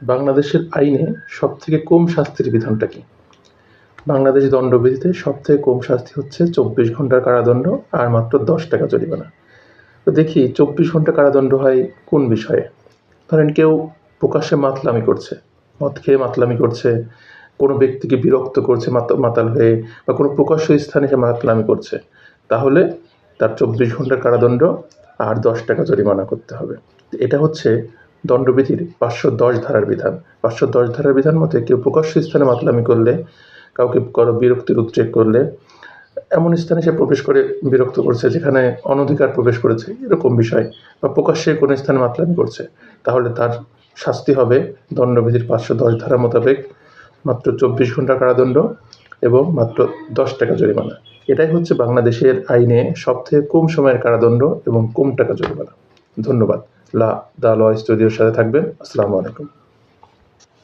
বাংলাদেশের আইনে সবথেকে কম শাস্তির বিধানটা কি? বাংলাদেশ দণ্ডবিধিতে সবথেকে কম শাস্তি হচ্ছে 24 ঘন্টার কারাদণ্ড আর মাত্র 10 টাকা জরিমানা। তো দেখি 24 ঘন্টা কারাদণ্ড হয় কোন বিষয়ে? ধরেন কেউ প্রকাশ্যে মাতলামি করছে, মদ খেয়ে মাতলামি করছে, কোনো ব্যক্তিকে বিরক্ত করছে মাতাল হয়ে, বা কোনো প্রকাশ্য স্থানে সে মাতলামি করছে, তাহলে তার 24 ঘন্টার কারাদণ্ড আর 10 টাকা জরিমানা করতে হবে। এটা হচ্ছে দণ্ডবিধির 510 ধারার বিধান। 510 ধারার বিধান মতে কেউ প্রকাশ্য স্থানে মাতলামি করলে, কাউকে বিরক্তির উদ্রেক করলে, এমন স্থানে সে প্রবেশ করে বিরক্ত করছে যেখানে অনধিকার প্রবেশ করেছে, এরকম বিষয়, বা প্রকাশ্যে কোনো স্থানে মাতলামি করছে, তাহলে তার শাস্তি হবে দণ্ডবিধির 510 ধারা মোতাবেক মাত্র 24 ঘন্টা কারাদণ্ড এবং মাত্র 10 টাকা জরিমানা। এটাই হচ্ছে বাংলাদেশের আইনে সবথেকে কম সময়ের কারাদণ্ড এবং কম টাকা জরিমানা। ধন্যবাদ। দ্য ল স্টুডিওর সাথে থাকবেন। আসসালামু আলাইকুম।